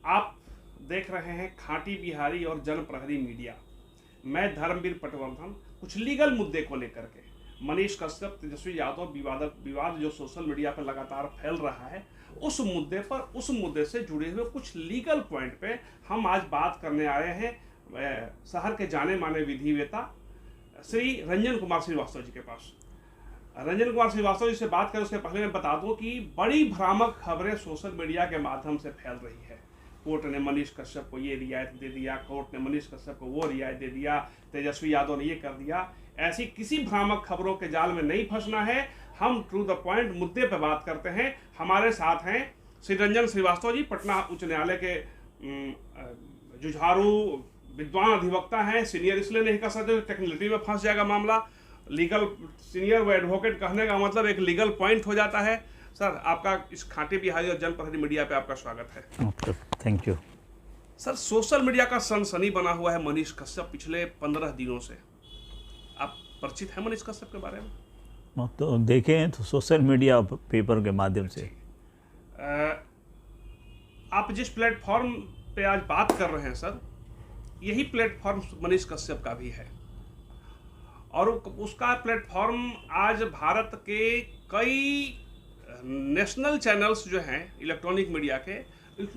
आप देख रहे हैं खाटी बिहारी और जन प्रहरी मीडिया। मैं धर्मवीर पटवर्धन। कुछ लीगल मुद्दे को लेकर के मनीष कश्यप, तेजस्वी यादव विवाद जो सोशल मीडिया पर लगातार फैल रहा है, उस मुद्दे से जुड़े हुए कुछ लीगल पॉइंट पे हम आज बात करने आए हैं शहर के जाने माने विधिवेता श्री रंजन कुमार श्रीवास्तव जी के पास। रंजन कुमार श्रीवास्तव जी से बात करें उसके पहले मैं बता दूं कि बड़ी भ्रामक खबरें सोशल मीडिया के माध्यम से फैल रही है। कोर्ट ने मनीष कश्यप को ये रियायत दे दिया, कोर्ट ने मनीष कश्यप को वो रियायत दे दिया, तेजस्वी यादव ने ये कर दिया। ऐसी किसी भ्रामक खबरों के जाल में नहीं फंसना है। हम टू द पॉइंट मुद्दे पर बात करते हैं। हमारे साथ हैं श्री रंजन श्रीवास्तव जी, पटना उच्च न्यायालय के जुझारू विद्वान अधिवक्ता हैं। सीनियर इसलिए नहीं कह सकते, टेक्निकलिटी में फंस जाएगा मामला। लीगल सीनियर व एडवोकेट कहने का मतलब एक लीगल पॉइंट हो जाता है। सर, आपका इस खाटी बिहारी और जन प्रहरी मीडिया पे आपका स्वागत है। Thank you. Sir, social media का सनसनी बना हुआ है मनीष कश्यप पिछले 15 दिनों से। आप परिचित हैं मनीष कश्यप के बारे में? तो देखें तो सोशल मीडिया पेपर के माध्यम से आप जिस प्लेटफॉर्म पे आज बात कर रहे हैं सर, यही प्लेटफॉर्म मनीष कश्यप का भी है और उसका प्लेटफॉर्म आज भारत के कई नेशनल चैनल्स जो हैं इलेक्ट्रॉनिक मीडिया के,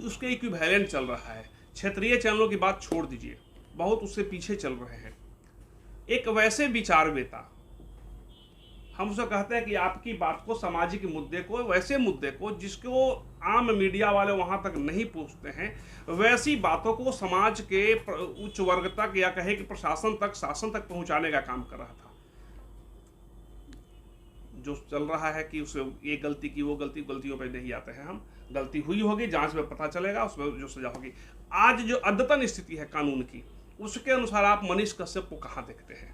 उसके इक्विवेलेंट चल रहा है। क्षेत्रीय चैनलों की बात छोड़ दीजिए, बहुत उससे पीछे चल रहे हैं। एक वैसे विचारवेता, हम उसे कहते हैं कि आपकी बात को, सामाजिक मुद्दे को, वैसे मुद्दे को जिसको आम मीडिया वाले वहां तक नहीं पूछते हैं, वैसी बातों को समाज के उच्च वर्ग तक या कहे कि प्रशासन तक, शासन तक पहुंचाने का काम कर रहा था। जो चल रहा है कि उसे ये गलती की, वो गलतियों पे नहीं आते हैं हम। गलती हुई होगी, जांच में पता चलेगा, उसमें जो सजा होगी। आज जो अद्यतन स्थिति है कानून की, उसके अनुसार आप मनीष कश्यप को कहाँ देखते हैं?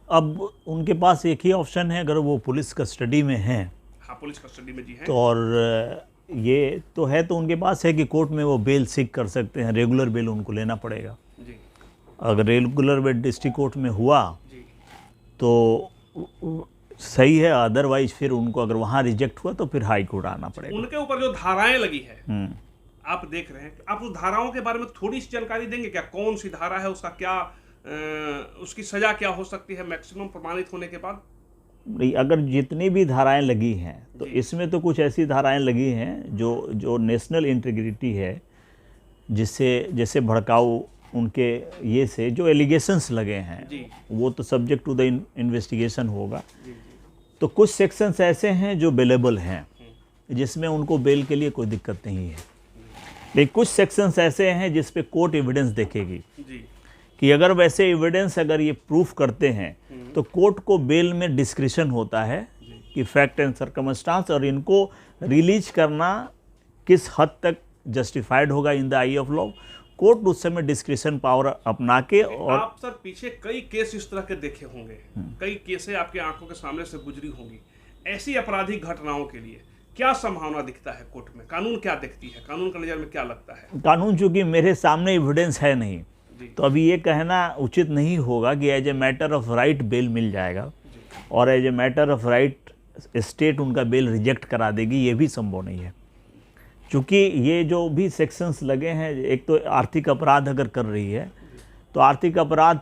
अब उनके पास एक ही ऑप्शन है, अगर वो पुलिस कस्टडी में हैं। हाँ, पुलिस कस्टडी में जी हैं। तो और ये तो है, तो उनके पास है कि कोर्ट में वो बेल सीक कर सकते हैं। रेगुलर बेल उनको लेना पड़ेगा जी। अगर रेगुलर बेल डिस्ट्रिक्ट कोर्ट में हुआ जी तो सही है, अदरवाइज फिर उनको अगर वहाँ रिजेक्ट हुआ तो फिर हाई कोर्ट आना पड़ेगा। उनके ऊपर जो धाराएं लगी है आप देख रहे हैं, आप उस धाराओं के बारे में थोड़ी सी जानकारी देंगे क्या? कौन सी धारा है, उसका क्या उसकी सजा क्या हो सकती है मैक्सिमम प्रमाणित होने के बाद? नहीं, अगर जितनी भी धाराएं लगी हैं तो इसमें तो कुछ ऐसी धाराएं लगी हैं जो नेशनल इंटीग्रिटी है, जिससे जैसे भड़काऊ उनके ये से जो एलिगेशंस लगे हैं वो तो सब्जेक्ट टू द इन्वेस्टिगेशन होगा। तो कुछ सेक्शंस ऐसे हैं जो बेलेबल हैं, जिसमें उनको बेल के लिए कोई दिक्कत नहीं है। लेकिन कुछ सेक्शंस ऐसे हैं जिस पे कोर्ट एविडेंस देखेगी कि अगर वैसे एविडेंस अगर ये प्रूफ करते हैं तो कोर्ट को बेल में डिस्क्रिशन होता है कि फैक्ट एंड सर्कमस्टांस, और इनको रिलीज करना किस हद तक जस्टिफाइड होगा in the I of law. Court उस समय डिस्क्रिशन पावर अपना के। और आप सर पीछे कई केस इस तरह के देखे होंगे, कई केसें आपके आंखों के सामने से गुजरी होंगी। ऐसी आपराधिक घटनाओं के लिए क्या संभावना दिखता है कोर्ट में? कानून क्या देखती है? कानून का नजर में क्या लगता है? कानून चूंकि मेरे सामने एविडेंस है नहीं, तो अभी ये कहना उचित नहीं होगा कि as a matter of right bail मिल जाएगा और as a matter of right state उनका बेल रिजेक्ट करा देगी, ये भी संभव नहीं है। क्योंकि ये जो भी सेक्शंस लगे हैं, एक तो आर्थिक अपराध अगर कर रही है तो आर्थिक अपराध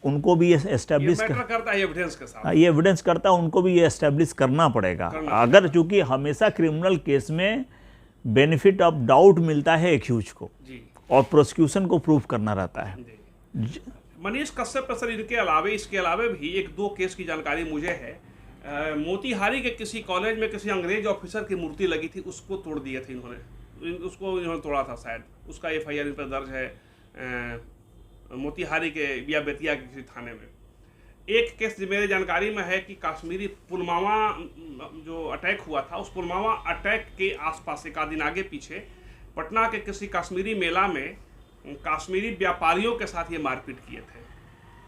उनको भी एस्टेब्लिश करता है एविडेंस के साथ। ये एविडेंस करता है, उनको भी ये एस्टेब्लिश करना पड़ेगा। अगर चूंकि हमेशा क्रिमिनल केस में बेनिफिट ऑफ डाउट मिलता है एक्यूज को और प्रोसिक्यूशन को प्रूफ करना रहता है। मनीष कश्यप सर, इसके अलावे भी एक दो केस की जानकारी मुझे है। मोतिहारी के किसी कॉलेज में किसी अंग्रेज ऑफिसर की मूर्ति लगी थी, उसको तोड़ दिए थे इन्होंने तोड़ा था शायद। उसका FIR इन पर दर्ज है मोतिहारी के या बेतिया के किसी थाने में। एक केस मेरे जानकारी में है कि कश्मीरी पुलवामा जो अटैक हुआ था, उस पुलवामा अटैक के आसपास एक आध दिन आगे पीछे पटना के किसी कश्मीरी मेला में कश्मीरी व्यापारियों के साथ ये मारपीट किए थे।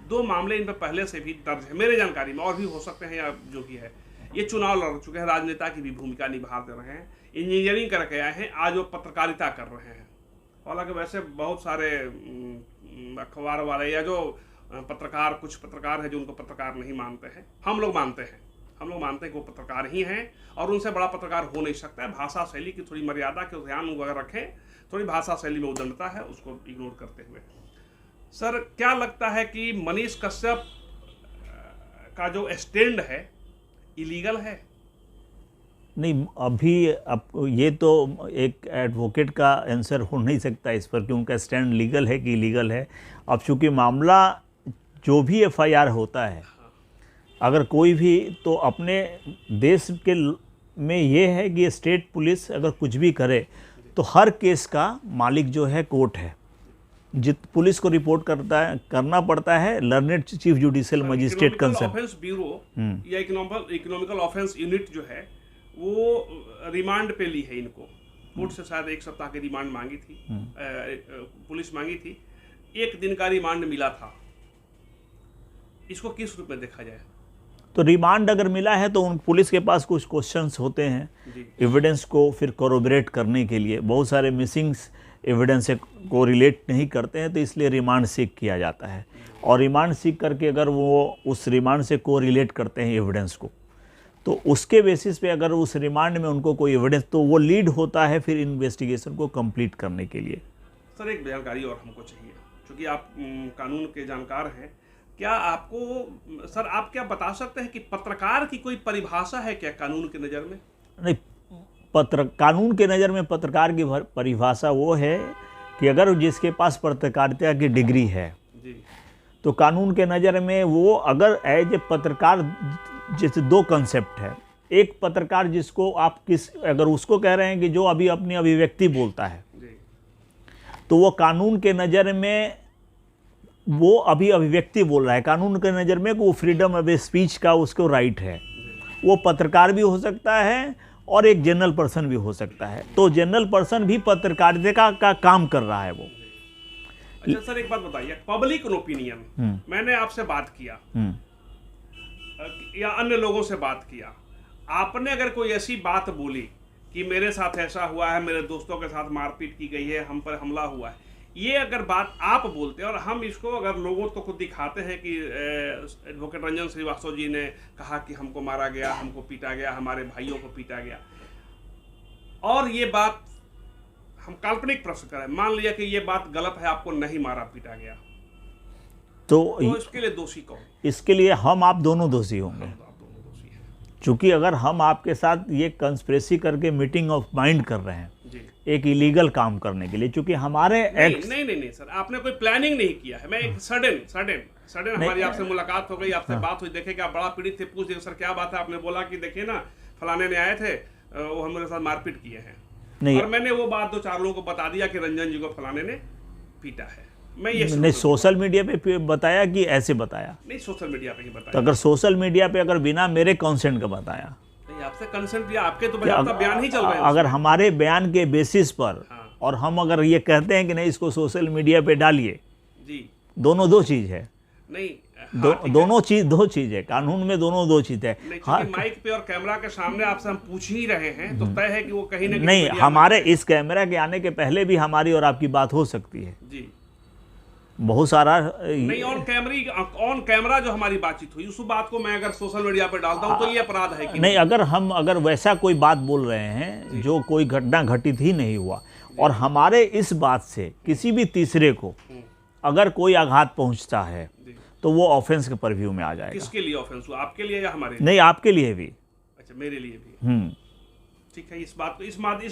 2 मामले इन पर पहले से भी दर्ज है मेरे जानकारी में, और भी हो सकते हैं या जो भी है। ये चुनाव लड़ चुके हैं, राजनेता की भी भूमिका निभा दे रहे हैं, इंजीनियरिंग करके आए हैं, आज वो पत्रकारिता कर रहे हैं। हालांकि वैसे बहुत सारे अखबार वाले या जो पत्रकार, कुछ पत्रकार हैं जो उनको पत्रकार नहीं मानते हैं। हम लोग मानते हैं, हम लोग मानते हैं कि वो पत्रकार ही हैं और उनसे बड़ा पत्रकार हो नहीं सकता है। भाषा शैली की थोड़ी मर्यादा के ध्यान वगैरह रखें, थोड़ी भाषा शैली में उदंडता है, उसको इग्नोर करते हुए। सर, क्या लगता है कि मनीष कश्यप का जो स्टैंड है इलीगल है? नहीं, अभी अब ये तो एक एडवोकेट का आंसर हो नहीं सकता इस पर कि उनका स्टैंड लीगल है कि इलीगल है। अब चूँकि मामला जो भी एफआईआर होता है, अगर कोई भी, तो अपने देश के में ये है कि स्टेट पुलिस अगर कुछ भी करे तो हर केस का मालिक जो है कोर्ट है। पुलिस को रिपोर्ट करना पड़ता है learned chief judicial magistrate concern. Offence bureau या इकोनॉमिकल ऑफेंस यूनिट जो है वो रिमांड पे ली है इनको। कोर्ट से शायद 1 सप्ताह की रिमांड मांगी थी, पुलिस मांगी थी, 1 दिन का रिमांड मिला था। इसको किस रूप में देखा जाए? तो रिमांड अगर मिला है तो उन पुलिस के पास कुछ क्वेश्चंस होते हैं एविडेंस को फिर कोरोबरेट करने के लिए। बहुत सारे मिसिंग एविडेंस से को रिलेट नहीं करते हैं, तो इसलिए रिमांड सीक किया जाता है। और रिमांड सीक करके अगर वो उस रिमांड से को रिलेट करते हैं एविडेंस को, तो उसके बेसिस पे अगर उस रिमांड में उनको कोई एविडेंस, तो वो लीड होता है फिर इन्वेस्टिगेशन को कंप्लीट करने के लिए। सर, एक जानकारी और हमको चाहिए, क्योंकि आप कानून के जानकार हैं। क्या आपको, सर, आप क्या बता सकते हैं कि पत्रकार की कोई परिभाषा है क्या कानून की नज़र में? नहीं, कानून के नज़र में पत्रकार की परिभाषा वो है कि अगर जिसके पास पत्रकारिता की डिग्री है जी, तो कानून के नज़र में वो अगर एज ए पत्रकार, जैसे 2 कंसेप्ट है। एक पत्रकार जिसको आप अगर उसको कह रहे हैं कि जो अभी अपनी अभिव्यक्ति बोलता है, तो वो कानून के नज़र में वो अभी अभिव्यक्ति बोल रहा है। कानून के नज़र में वो फ्रीडम ऑफ स्पीच का उसको राइट है। वो पत्रकार भी हो सकता है और एक जनरल पर्सन भी हो सकता है। तो जनरल पर्सन भी पत्रकारिता का काम कर रहा है वो। अच्छा सर, एक बात बताइए, पब्लिक ओपिनियन, मैंने आपसे बात किया या अन्य लोगों से बात किया, आपने अगर कोई ऐसी बात बोली कि मेरे साथ ऐसा हुआ है, मेरे दोस्तों के साथ मारपीट की गई है, हम पर हमला हुआ है, ये अगर बात आप बोलते हैं और हम इसको अगर लोगों तो को दिखाते हैं कि एडवोकेट रंजन श्रीवास्तव जी ने कहा कि हमको मारा गया, हमको पीटा गया, हमारे भाइयों को पीटा गया, और ये बात हम काल्पनिक प्रश्न करें, मान लिया कि ये बात गलत है, आपको नहीं मारा पीटा गया, तो इसके लिए दोषी कौन? इसके लिए हम आप दोनों दोषी होंगे। आप दोनों दोषी हैं। चूँकि अगर हम आपके साथ ये कंस्पिरेसी करके मीटिंग ऑफ माइंड कर रहे हैं जी, एक इलीगल काम करने के लिए, चूँकि हमारे एक्ट नहीं सर, आपने कोई प्लानिंग नहीं किया है। मैं एक सडन हमारी आपसे मुलाकात हो गई, आपसे बात हुई, देखे कि आप बड़ा पीड़ित थे, पूछ दिया सर क्या बात है, आपने बोला कि देखिए ना फलाने ने आए थे, वो हमारे साथ मारपीट किए हैं, और मैंने वो बात 2-4 लोगों को बता दिया कि रंजन जी को फलाने ने पीटा है। मैं ये नहीं सोशल मीडिया पे बताया कि ऐसे बताया? नहीं, सोशल मीडिया पे ही बताया। तो अगर सोशल मीडिया पे अगर बिना मेरे कंसेंट का बताया, नहीं आपसे कंसेंट लिया, आपके तो बयान ही चल रहे हैं। अगर हमारे बयान के बेसिस पर और हम अगर ये कहते हैं कि नहीं इसको सोशल मीडिया पे डालिए, जी, दोनों 2 चीज़ है। नहीं दोनों चीज 2 चीज़ है, कानून में दोनों 2 चीज़ है। हाँ, माइक पे और कैमरा के सामने आपसे हम पूछ ही रहे हैं, तो तय है कि वो कहीं ना नहीं, हमारे इस कैमरा के आने के पहले भी हमारी और आपकी बात हो सकती है जी, बहुत सारा। नहीं, ऑन कैमरा जो हमारी बातचीत हुई, उस बात को मैं अगर सोशल मीडिया पे डालता हूँ तो ये अपराध है कि नहीं? अगर वैसा कोई बात बोल रहे हैं जो कोई घटना घटित ही नहीं हुआ, और हमारे इस बात से किसी भी तीसरे को अगर कोई आघात पहुंचता है तो वो ऑफेंस के परव्यू में आ जाएगा। किसके लिए ऑफेंस हुआ, आपके लिए या हमारे लिए? नहीं, आपके लिए भी। अच्छा, मेरे लिए भी। ठीक है, इस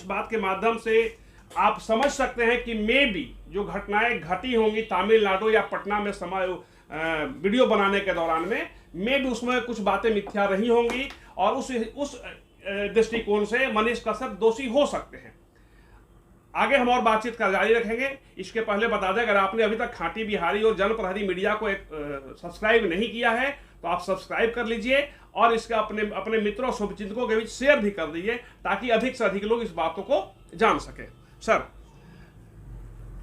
बात के माध्यम से आप समझ सकते हैं कि मे भी जो घटनाएं घटी होंगी तमिलनाडु या पटना में वीडियो बनाने के दौरान में, मे भी उसमें कुछ बातें मिथ्या रही होंगी, और उस दृष्टिकोण से मनीष कश्यप दोषी हो सकते हैं। आगे हम और बातचीत का जारी रखेंगे। इसके पहले बता दें, अगर आपने अभी तक खांटी बिहारी और जनप्रहरी मीडिया को सब्सक्राइब नहीं किया है तो आप सब्सक्राइब कर लीजिए, और इसका अपने मित्रों शुभचिंतकों के बीच शेयर भी कर दीजिए, ताकि अधिक से अधिक लोग इस बातों को जान सके। सर,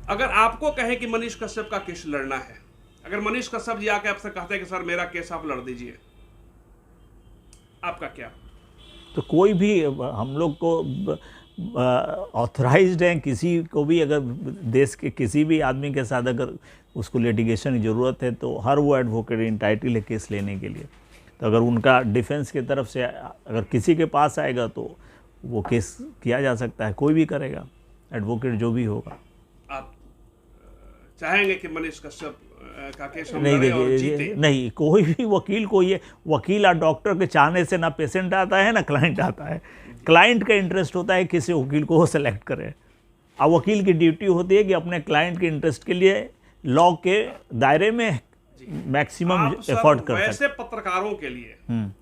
अगर आपको कहें कि मनीष कश्यप का केस लड़ना है, अगर मनीष कश्यप जी आके आपसे कहते हैं कि सर मेरा केस आप लड़ दीजिए, आपका क्या? तो कोई भी हम लोग को ऑथराइज्ड हैं, किसी को भी अगर देश के किसी भी आदमी के साथ अगर उसको लिटिगेशन की ज़रूरत है तो हर वो एडवोकेट इंटाइटल है केस लेने के लिए। तो अगर उनका डिफेंस की तरफ से अगर किसी के पास आएगा तो वो केस किया जा सकता है, कोई भी करेगा, एडवोकेट जो भी होगा। आप चाहेंगे कि मनीष कश्यप का केस हम नहीं लड़ें और देखिए, जीते? नहीं, कोई भी वकील को, ये वकील और डॉक्टर के चाहने से ना पेशेंट आता है ना क्लाइंट आता है। क्लाइंट का इंटरेस्ट होता है किसी वकील को वो सेलेक्ट करे, और वकील की ड्यूटी होती है कि अपने क्लाइंट के इंटरेस्ट के लिए लॉ के दायरे में मैक्सिमम आप सर एफर्ट कर वैसे सकते। पत्रकारों के लिए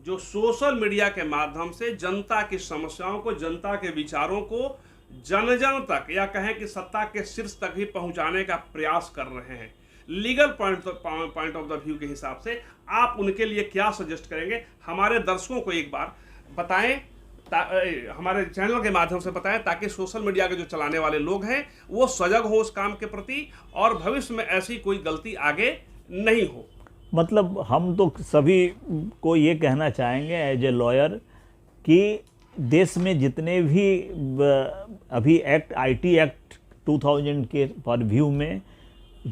जो सोशल मीडिया के माध्यम से जनता की समस्याओं को, जनता के विचारों को जन जन तक, या कहें कि सत्ता के शीर्ष तक भी पहुंचाने का प्रयास कर रहे हैं, legal point of the view के हिसाब से आप उनके लिए क्या सजेस्ट करेंगे? हमारे दर्शकों को एक बार बताएं, हमारे चैनल के माध्यम से बताएं, ताकि सोशल मीडिया के जो चलाने वाले लोग हैं वो सजग हो उस काम के प्रति और भविष्य में ऐसी कोई गलती आगे नहीं हो। मतलब हम तो सभी को ये कहना चाहेंगे एज ए लॉयर कि देश में जितने भी अभी एक्ट, आईटी एक्ट 2000 के परव्यू में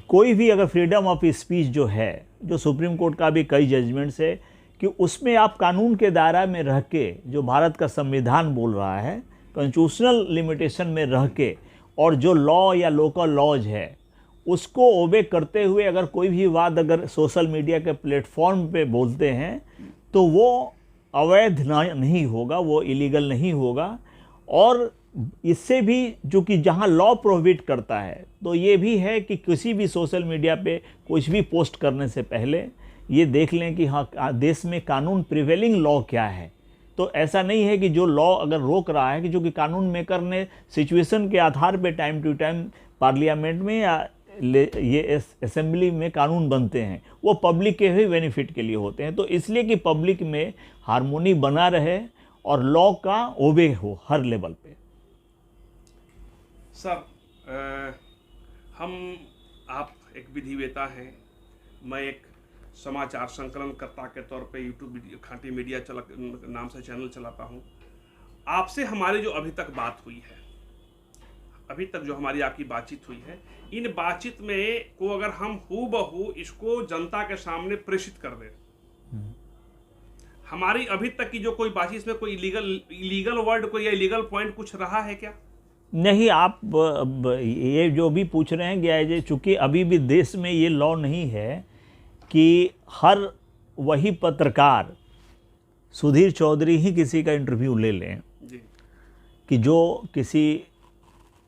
कोई भी अगर फ्रीडम ऑफ स्पीच जो है, जो सुप्रीम कोर्ट का भी कई जजमेंट्स है कि उसमें आप कानून के दायरा में रह के, जो भारत का संविधान बोल रहा है, कॉन्स्टिट्यूशनल लिमिटेशन में रह के, और जो लॉ या लोकल लॉज है उसको ओबे करते हुए अगर कोई भी बात अगर सोशल मीडिया के प्लेटफॉर्म पे बोलते हैं तो वो अवैध नहीं होगा, वो इलीगल नहीं होगा। और इससे भी जो कि जहाँ लॉ प्रोहिबिट करता है, तो ये भी है कि किसी भी सोशल मीडिया पे कुछ भी पोस्ट करने से पहले ये देख लें कि हाँ देश में कानून प्रिवेलिंग लॉ क्या है। तो ऐसा नहीं है कि जो लॉ अगर रोक रहा है कि जो कि कानून मेकर ने सिचुएशन के आधार पे टाइम टू टाइम पार्लियामेंट में या ये असेंबली में कानून बनते हैं, वो पब्लिक के ही बेनिफिट के लिए होते हैं। तो इसलिए कि पब्लिक में हार्मोनी बना रहे और लॉ का ओबे हो हर लेवल पे। सर आप एक विधिवेता हैं, मैं एक समाचार संकलनकर्ता के तौर पे यूट्यूब खांटी मीडिया नाम से चैनल चलाता हूं। आपसे हमारी जो अभी तक बात हुई है, अभी तक जो हमारी आपकी बातचीत हुई है, इन बातचीत में को अगर हम हूबहू इसको जनता के सामने प्रेषित कर दें, हमारी अभी तक की जो कोई बातचीत में कोई इलीगल वर्ड, कोई या इलीगल पॉइंट कुछ रहा है क्या? नहीं, आप ये जो भी पूछ रहे हैं कि चूँकि अभी भी देश में ये लॉ नहीं है कि हर वही पत्रकार सुधीर चौधरी ही किसी का इंटरव्यू ले लें जी। कि जो किसी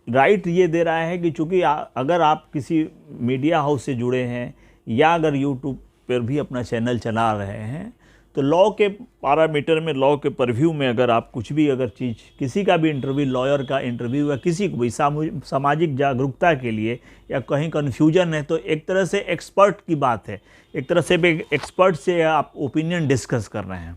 राइट ये दे रहा है कि चूँकि अगर आप किसी मीडिया हाउस से जुड़े हैं या अगर यूट्यूब पर भी अपना चैनल चला रहे हैं, तो लॉ के पैरामीटर में, लॉ के परव्यू में अगर आप कुछ भी अगर चीज़, किसी का भी इंटरव्यू, लॉयर का इंटरव्यू या किसी को भी सामाजिक जागरूकता के लिए या कहीं कन्फ्यूजन है, तो एक तरह से एक्सपर्ट की बात है, एक तरह से भी एक्सपर्ट से आप ओपिनियन डिस्कस कर रहे हैं।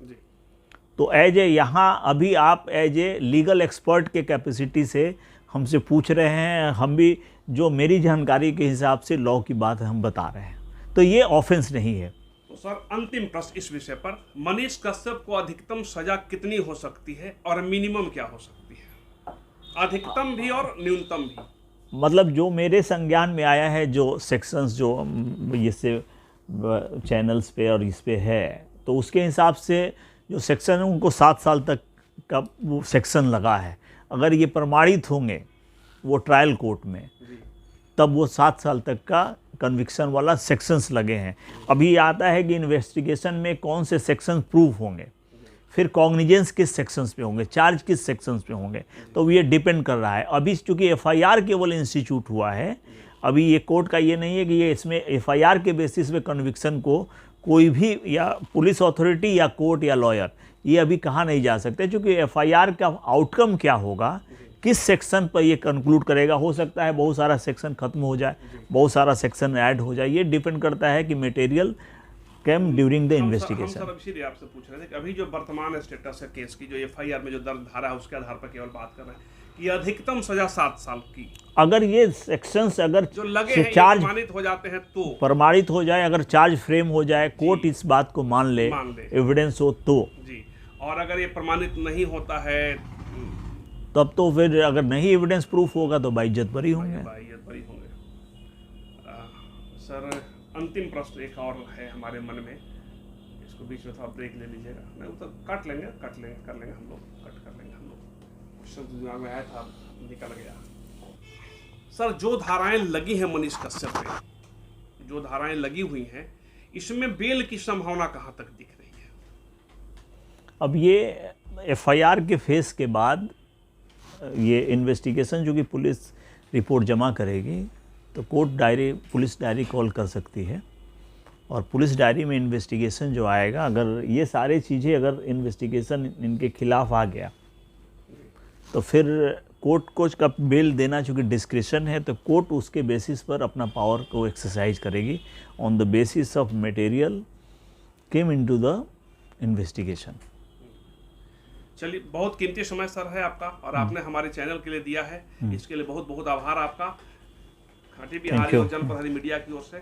तो एज ए यहाँ अभी आप एज ए लीगल एक्सपर्ट के कैपेसिटी से हमसे पूछ रहे हैं, हम भी जो मेरी जानकारी के हिसाब से लॉ की बात हम बता रहे हैं, तो ये ऑफेंस नहीं है। तो सर अंतिम प्रश्न इस विषय पर, मनीष कश्यप को अधिकतम सजा कितनी हो सकती है और मिनिमम क्या हो सकती है? अधिकतम भी और न्यूनतम भी। मतलब जो मेरे संज्ञान में आया है, जो सेक्शंस जो इससे चैनल्स पे और इस पे है, तो उसके हिसाब से जो सेक्शन है उनको 7 साल तक का वो सेक्शन लगा है। अगर ये प्रमाणित होंगे वो ट्रायल कोर्ट में, तब वो 7 साल तक का कन्विक्शन वाला सेक्शंस लगे हैं। अभी आता है कि इन्वेस्टिगेशन में कौन से सेक्शन प्रूफ होंगे, फिर कॉग्निजेंस किस सेक्शंस पे होंगे, चार्ज किस सेक्शंस पे होंगे, तो ये डिपेंड कर रहा है। अभी चूँकि एफआईआर केवल इंस्टीट्यूट हुआ है, अभी ये कोर्ट का ये नहीं है कि ये इसमें एफआईआर के बेसिस पे कन्विक्शन को कोई भी या पुलिस अथॉरिटी या कोर्ट या लॉयर ये अभी कहा नहीं जा सकते, क्योंकि एफआईआर का आउटकम क्या होगा, किस सेक्शन पर ये कंक्लूड करेगा। हो सकता है बहुत सारा सेक्शन खत्म हो जाए, बहुत सारा सेक्शन ऐड हो जाए, ये डिपेंड करता है कि material came during the investigation. हम सर इसीलिए आपसे पूछ रहे थे कि अभी जो वर्तमान स्टेटस है केस की, जो एफआईआर में जो दर्ज धारा है उसके आधार पर केवल बात कर रहे हैं कि अधिकतम सजा 7 साल की, अगर ये सेक्शंस अगर जो लगे हैं चार्ज प्रमाणित हो जाते हैं तो प्रमाणित हो जाए, अगर चार्ज फ्रेम हो जाए, कोर्ट इस बात को मान ले, एविडेंस हो तो जी, और अगर ये प्रमाणित नहीं होता है तब तो फिर अगर नहीं एविडेंस प्रूफ होगा तो बाइज्जत बरी होंगे। सर अंतिम प्रश्न एक और है हमारे मन में, इसको बीच में थोड़ा ब्रेक ले लीजिएगा, नहीं वो तो कर लेंगे हम लोग, कट कर लेंगे हम लोग। क्वेश्चन दिमाग में आया था, निकल गया। सर जो धाराएं लगी हैं मनीष कश्यप पे, जो धाराएं लगी हुई हैं, इसमें बेल की संभावना कहाँ तक दिख रही है? अब ये एफआईआर के फेस के बाद ये इन्वेस्टिगेशन जो कि पुलिस रिपोर्ट जमा करेगी तो पुलिस डायरी कॉल कर सकती है, और पुलिस डायरी में इन्वेस्टिगेशन जो आएगा, अगर ये सारी चीज़ें अगर इन्वेस्टिगेशन इनके खिलाफ आ गया तो फिर कोर्ट को का बेल देना चूँकि डिस्क्रिशन है, तो कोर्ट उसके बेसिस पर अपना पावर को एक्सरसाइज करेगी on the basis of material came into the investigation. चलिए, बहुत कीमती समय सर है आपका, और आपने हमारे चैनल के लिए दिया है, इसके लिए बहुत बहुत आभार आपका, खाटी बिहारी और जनप्रहरी मीडिया की ओर से।